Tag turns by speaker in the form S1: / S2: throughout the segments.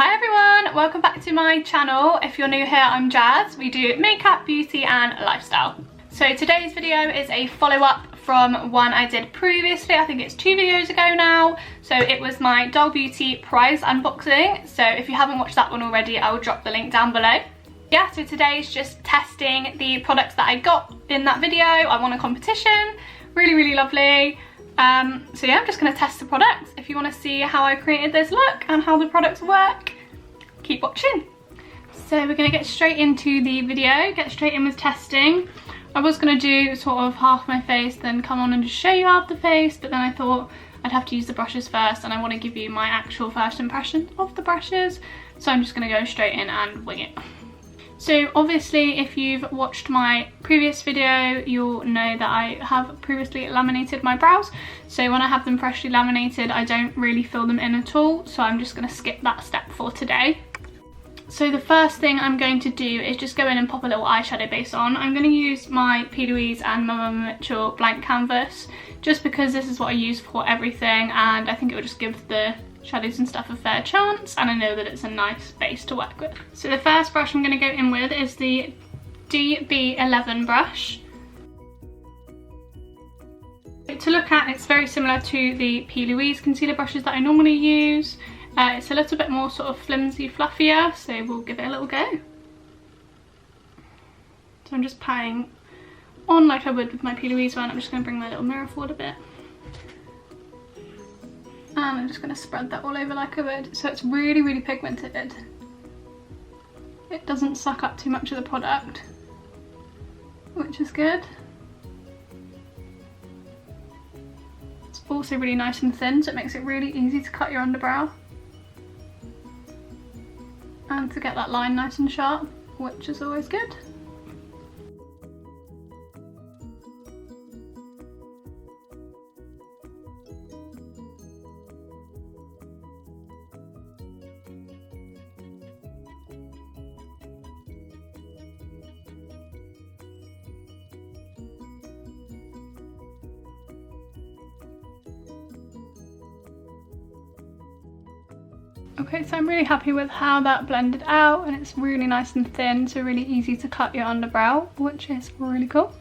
S1: Hi everyone, welcome back to my channel. If you're new here, I'm Jazz. We do makeup, beauty and lifestyle. So today's video is a follow-up from one I did previously. I think it's 2 videos ago now. So it was my Doll Beauty prize unboxing. So if you haven't watched that one already, I'll drop the link down below. Yeah, so today's just testing the products that I got in that video. I won a competition, really lovely. So yeah, I'm just going to test the products. If you want to see how I created this look and how the products work, keep watching. So we're going to get straight into the video, get straight in with testing. I was going to do sort of half my face, then come on and just show you half the face, but then I thought I'd have to use the brushes first and I want to give you my actual first impression of the brushes. So I'm just going to go straight in and wing it. So obviously if you've watched my previous video, you'll know that I have previously laminated my brows. So when I have them freshly laminated, I don't really fill them in at all. So I'm just going to skip that step for today. So the first thing I'm going to do is just go in and pop a little eyeshadow base on. I'm going to use my P. Louise and Mama Mitchell blank canvas, just because this is what I use for everything and I think it will just give the shadows and stuff a fair chance, and I know that it's a nice base to work with. So the first brush I'm going to go in with is the DB11 brush. To look at, it's very similar to the P. Louise concealer brushes that I normally use. It's a little bit more sort of flimsy, fluffier, so we'll give it a little go. So I'm just patting on like I would with my P. Louise one. I'm just going to bring my little mirror forward a bit. And I'm just going to spread that all over like I would. So it's really pigmented. It doesn't suck up too much of the product, which is good. It's also really nice and thin, so it makes it really easy to cut your underbrow. And to get that line nice and sharp, which is always good. Okay, so I'm really happy with how that blended out, and it's really nice and thin, so really easy to cut your underbrow, which is really cool.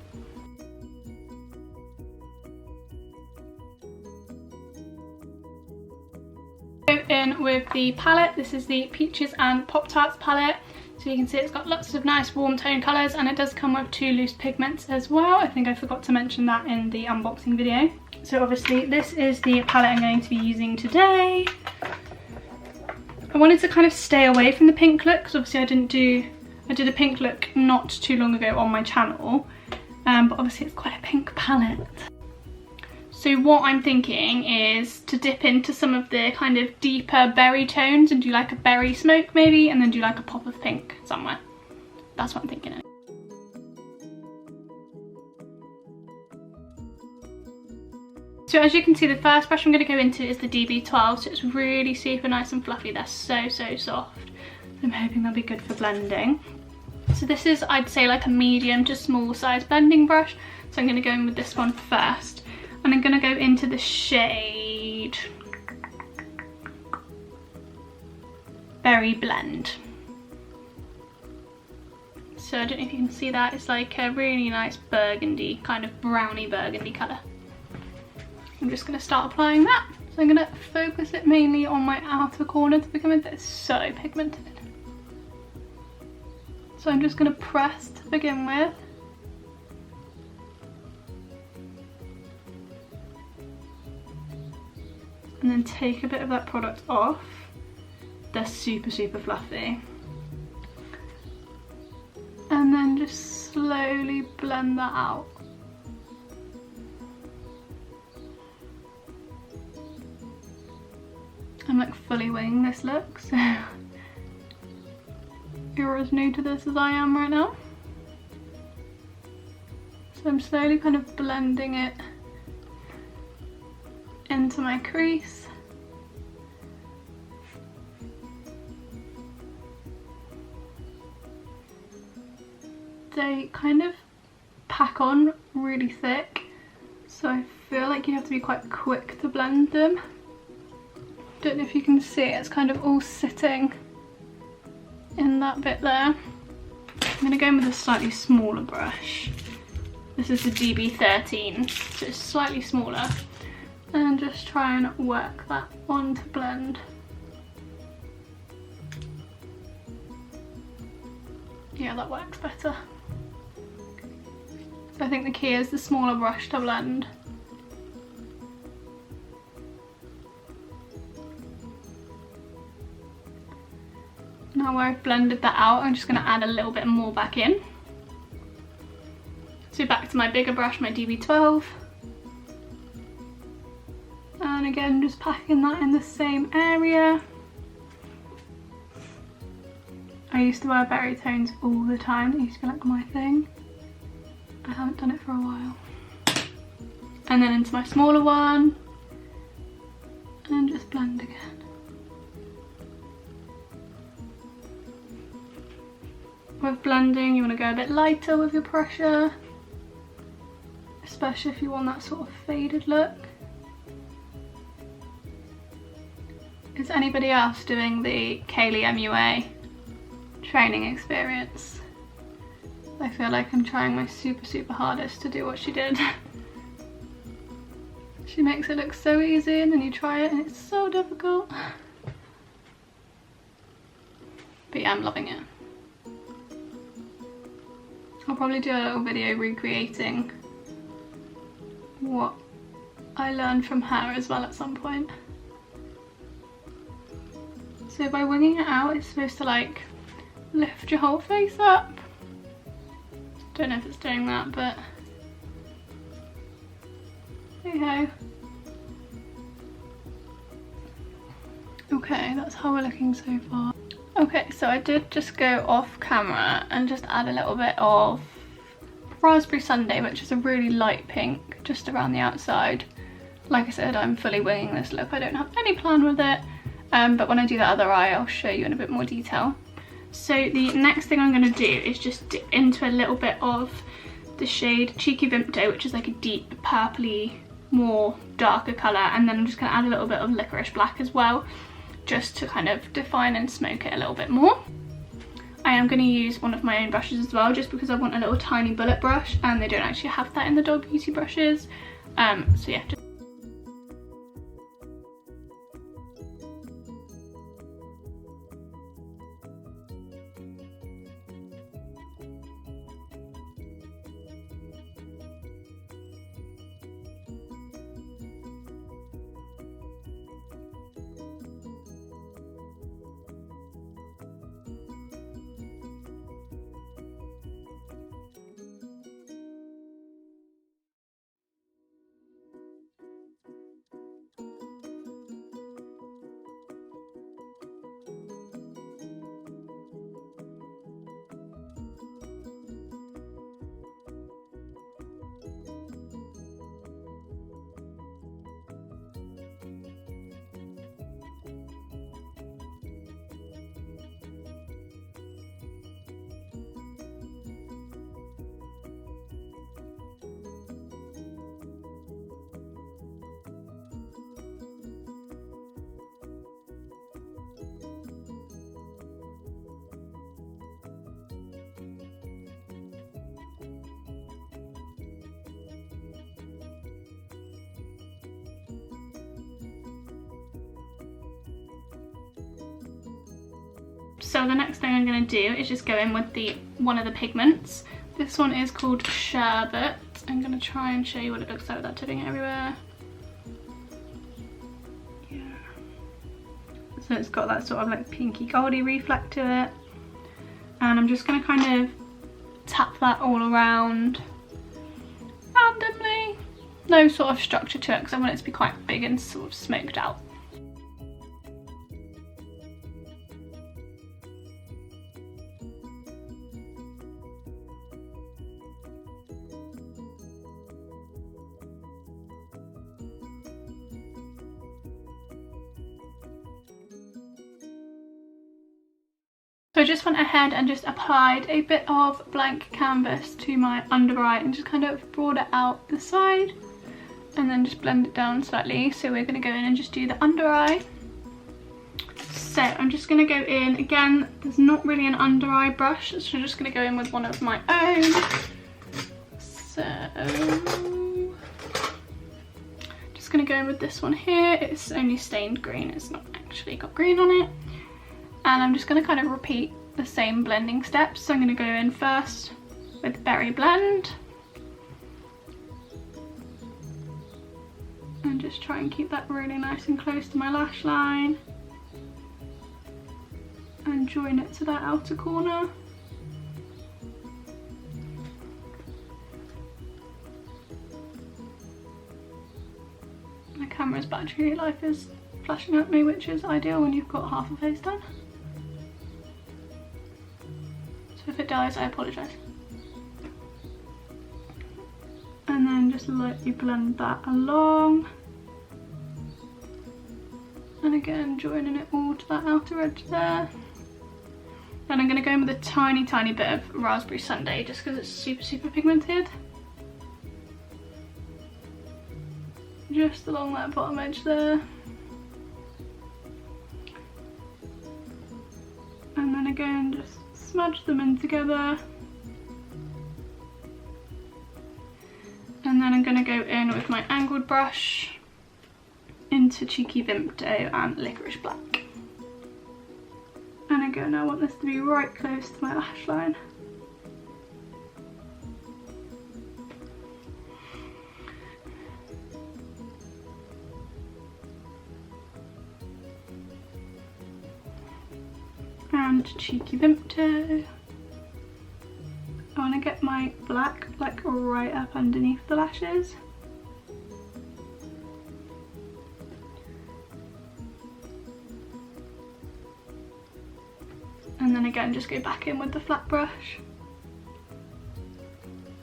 S1: Go in with the palette. This is the Peaches and Pop-Tarts palette. So you can see it's got lots of nice warm tone colours, and it does come with 2 loose pigments as well. I think I forgot to mention that in the unboxing video. So obviously this is the palette I'm going to be using today. I wanted to kind of stay away from the pink look because obviously I did a pink look not too long ago on my channel, but obviously it's quite a pink palette. So what I'm thinking is to dip into some of the kind of deeper berry tones and do like a berry smoke maybe, and then do like a pop of pink somewhere. That's what I'm thinking. So as you can see, the first brush I'm going to go into is the DB12, so it's really super nice and fluffy. They're so soft. I'm hoping they'll be good for blending. So this is, I'd say, like a medium to small size blending brush. So I'm going to go in with this one first. And I'm going to go into the shade Berry Blend. So I don't know if you can see that, it's like a really nice burgundy, kind of browny burgundy colour. I'm just going to start applying that. So I'm going to focus it mainly on my outer corner to begin with. It's so pigmented. So I'm just going to press to begin with. And then take a bit of that product off. They're super fluffy. And then just slowly blend that out. I'm like fully winging this look, so you're as new to this as I am right now. So I'm slowly kind of blending it into my crease. They kind of pack on really thick, so I feel like you have to be quite quick to blend them. Don't know if you can see, it's kind of all sitting in that bit there. I'm going to go in with a slightly smaller brush. This is the DB13, so it's slightly smaller. And just try and work that on to blend. Yeah, that works better. So I think the key is the smaller brush to blend. Now where I've blended that out, I'm just going to add a little bit more back in. So back to my bigger brush, my DB12. And again, just packing that in the same area. I used to wear berry tones all the time. That used to be like my thing. I haven't done it for a while. And then into my smaller one. And just blend again. With blending, you want to go a bit lighter with your pressure, especially if you want that sort of faded look. Is anybody else doing the Kaylee MUA training experience? I feel like I'm trying my super hardest to do what she did. She makes it look so easy and then you try it and it's so difficult. But yeah, I'm loving it. I'll probably do a little video recreating what I learned from her as well at some point. So by winging it out, it's supposed to like lift your whole face up. Don't know if it's doing that, but there you go. Okay, that's how we're looking so far. Okay, so I did just go off camera and just add a little bit of raspberry sundae, which is a really light pink, just around the outside. Like I said, I'm fully winging this look. I don't have any plan with it, but when I do the other eye, I'll show you in a bit more detail. So the next thing I'm going to do is just dip into a little bit of the shade Cheeky Vimpto, which is like a deep purpley, more darker colour, and then I'm just going to add a little bit of licorice black as well, just to kind of define and smoke it a little bit more. I am going to use one of my own brushes as well, just because I want a little tiny bullet brush and they don't actually have that in the Dog Beauty brushes. So yeah. So the next thing I'm going to do is just go in with one of the pigments. This one is called Sherbet. I'm going to try and show you what it looks like without tipping it everywhere. Yeah. So it's got that sort of like pinky goldy reflect to it. And I'm just going to kind of tap that all around randomly. No sort of structure to it because I want it to be quite big and sort of smoked out. So I just went ahead and just applied a bit of blank canvas to my under eye and just kind of brought it out the side and then just blend it down slightly. So we're going to go in and just do the under eye. So So I'm just going to go in, again, there's not really an under eye brush, so I'm just going to go in with one of my own. So just going to go in with this one here. It's only stained green, it's not actually got green on it. And I'm just going to kind of repeat the same blending steps. So I'm going to go in first with Berry Blend. And just try and keep that really nice and close to my lash line. And join it to that outer corner. My camera's battery life is flashing at me, which is ideal when you've got half a face done. So if it dies, I apologise. And then just lightly blend that along. And again, joining it all to that outer edge there. Then I'm going to go in with a tiny bit of Raspberry Sundae, just because it's super pigmented. Just along that bottom edge there. And then again, just smudge them in together. And then I'm going to go in with my angled brush into Cheeky Vimto and Licorice Black. And again, I want this to be right close to my lash line. And Cheeky Vimto. I want to get my black like right up underneath the lashes. And then again, just go back in with the flat brush.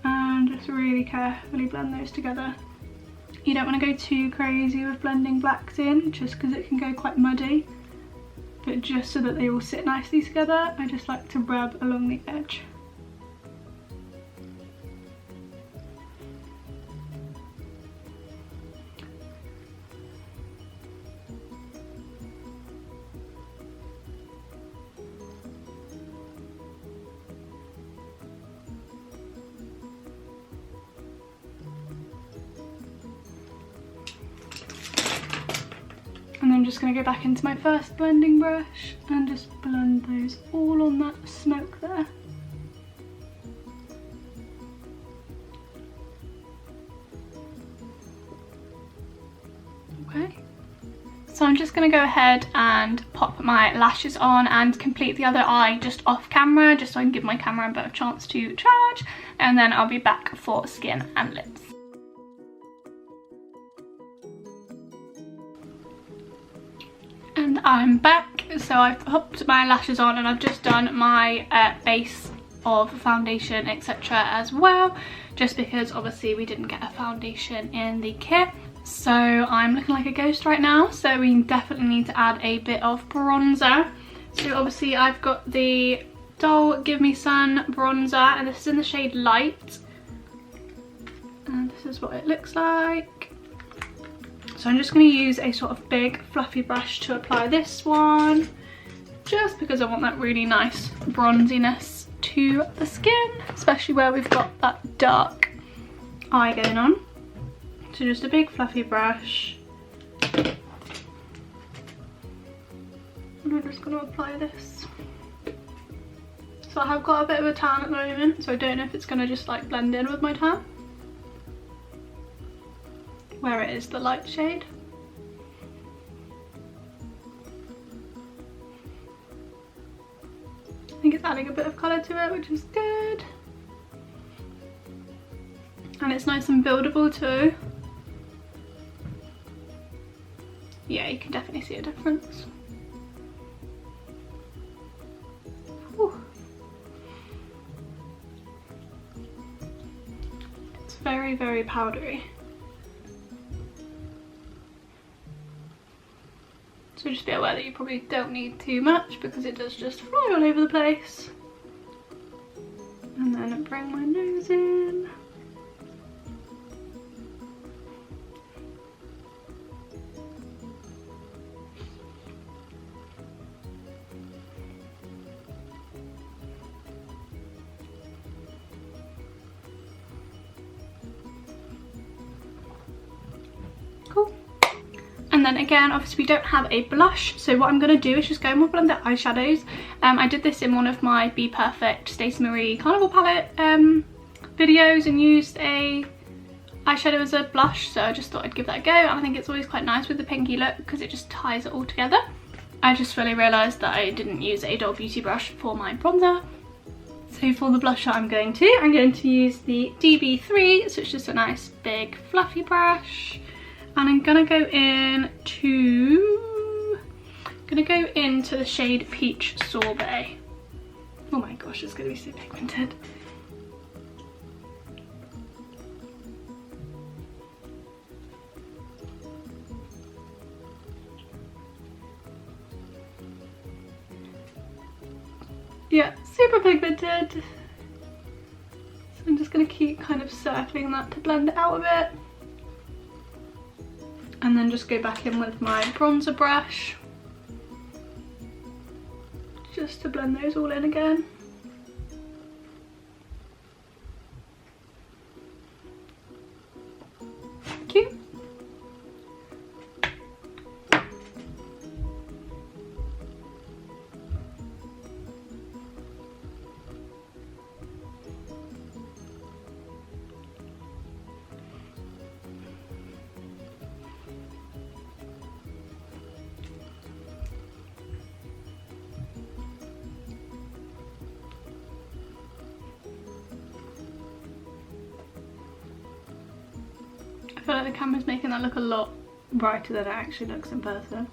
S1: And just really carefully blend those together. You don't want to go too crazy with blending blacks in, just because it can go quite muddy. But just so that they all sit nicely together, I just like to rub along the edge. And then I'm just going to go back into my first blending brush and just blend those all on that smoke there. Okay. So I'm just going to go ahead and pop my lashes on and complete the other eye just off camera, just so I can give my camera a bit of a chance to charge, and then I'll be back for skin and lips. And I'm back. So I've popped my lashes on and I've just done my base of foundation etc. as well, just because obviously we didn't get a foundation in the kit. So I'm looking like a ghost right now, so we definitely need to add a bit of bronzer. So obviously I've got the Doll Give Me Sun bronzer, and this is in the shade Light, and this is what it looks like. So I'm just going to use a sort of big fluffy brush to apply this one, just because I want that really nice bronziness to the skin, especially where we've got that dark eye going on. So just a big fluffy brush. And I'm just going to apply this. So I have got a bit of a tan at the moment, so I don't know if it's going to just like blend in with my tan, where it is the light shade. I think it's adding a bit of colour to it, which is good. And it's nice and buildable too. Yeah, you can definitely see a difference. Whew. It's very powdery. So just be aware that you probably don't need too much, because it does just fly all over the place. And then bring my nose in. And then again, obviously we don't have a blush, so what I'm going to do is just go in with blended eyeshadows. I did this in one of my Be Perfect Stacey Marie Carnival palette videos and used a eyeshadow as a blush, so I just thought I'd give that a go. And I think it's always quite nice with the pinky look because it just ties it all together. I just fully realised that I didn't use a Doll Beauty brush for my bronzer. So for the blusher I'm going to use the DB3, so it's just a nice big fluffy brush. And I'm gonna go into the shade Peach Sorbet. Oh my gosh, it's gonna be so pigmented. Yeah, super pigmented. So I'm just gonna keep kind of circling that to blend it out a bit. And then just go back in with my bronzer brush just to blend those all in again. Cute. I feel like the camera's making that look a lot brighter than it actually looks in person,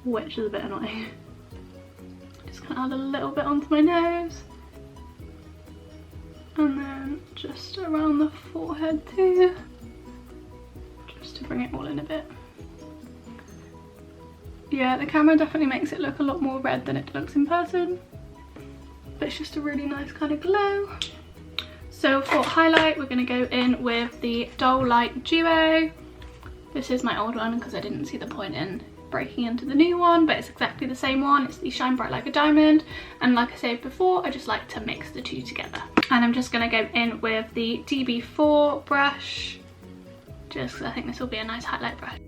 S1: which is a bit annoying. Just gonna add a little bit onto my nose, and then just around the forehead too, just to bring it all in a bit. Yeah, the camera definitely makes it look a lot more red than it looks in person, but it's just a really nice kind of glow. So for highlight, we're going to go in with the Doll Light Duo. This is my old one because I didn't see the point in breaking into the new one, but it's exactly the same one. It's the Shine Bright Like a Diamond, and like I said before, I just like to mix the two together. And I'm just going to go in with the DB4 brush, just because I think this will be a nice highlight brush.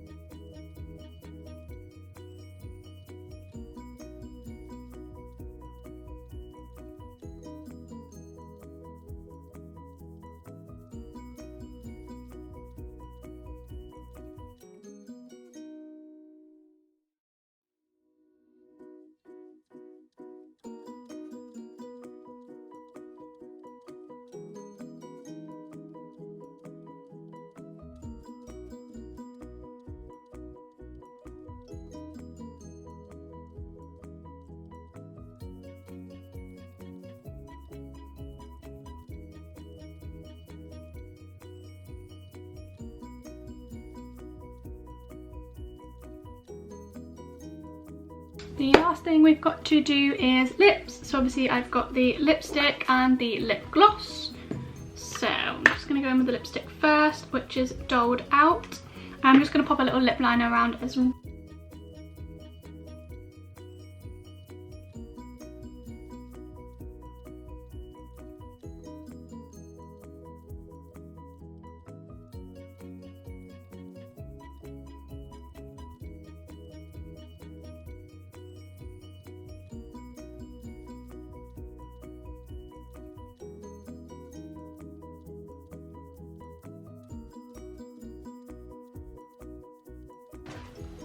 S1: The last thing we've got to do is lips. So obviously I've got the lipstick and the lip gloss. So I'm just going to go in with the lipstick first, which is Doled Out. I'm just going to pop a little lip liner around as well.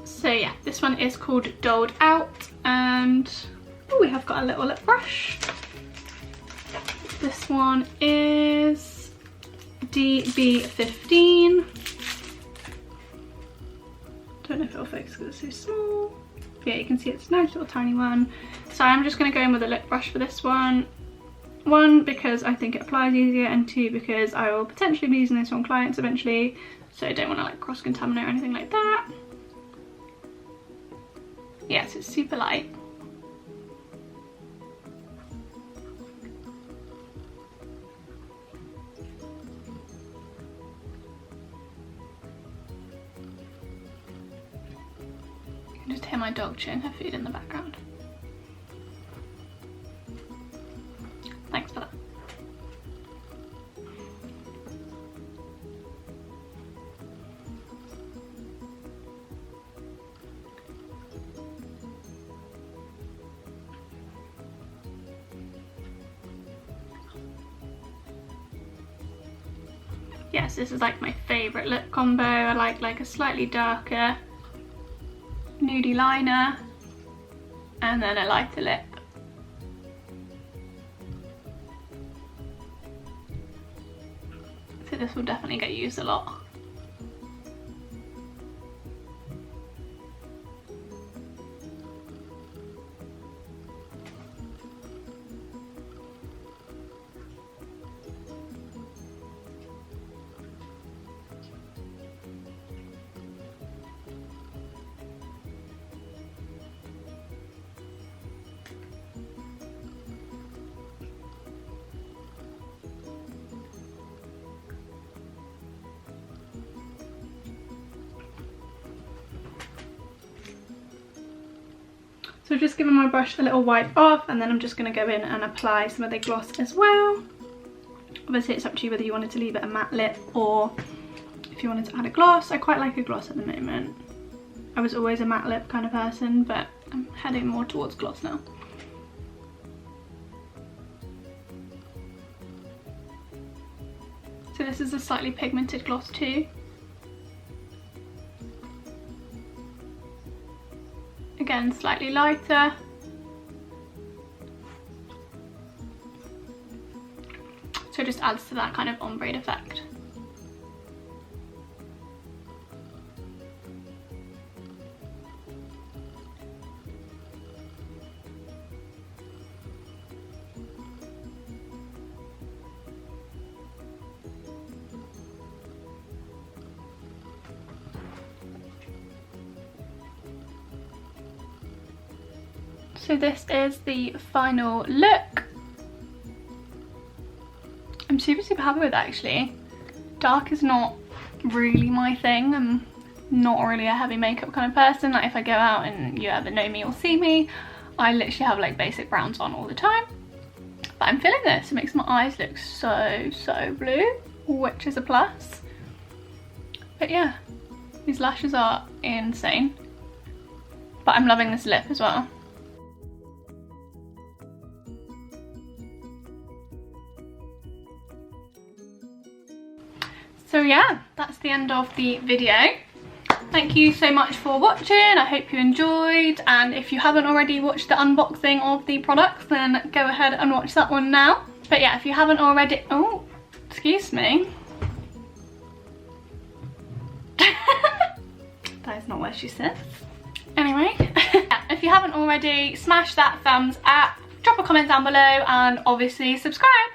S1: So yeah, this one is called Doled Out, and oh, we have got a little lip brush. This one is DB15. Don't know if it'll focus because it's so small. Yeah, you can see it's a nice little tiny one. So I'm just going to go in with a lip brush for this one. One, because I think it applies easier, and two, because I will potentially be using this on clients eventually, so I don't want to like cross-contaminate or anything like that. Yes, it's super light. You can just hear my dog chewing her food in the background. Thanks for that. yes, this is like my favourite lip combo. I like a slightly darker nudie liner and then a lighter lip. So this will definitely get used a lot. So I've just given my brush a little wipe off, and then I'm just going to go in and apply some of the gloss as well. Obviously it's up to you whether you wanted to leave it a matte lip or if you wanted to add a gloss. I quite like a gloss at the moment. I was always a matte lip kind of person, but I'm heading more towards gloss now. So this is a slightly pigmented gloss too. Again, slightly lighter. So it just adds to that kind of ombre effect. So this is the final look. I'm super happy with it actually. Dark is not really my thing. I'm not really a heavy makeup kind of person. Like if I go out and you ever know me or see me, I literally have like basic browns on all the time. But I'm feeling this. It makes my eyes look so blue, which is a plus. But yeah, these lashes are insane. But I'm loving this lip as well. So yeah, that's the end of the video. Thank you so much for watching. I hope you enjoyed, and if you haven't already watched the unboxing of the products, then go ahead and watch that one now. But yeah, if you haven't already, oh, excuse me. That is not where she sits. Anyway, if you haven't already, smash that thumbs up, drop a comment down below, and obviously subscribe.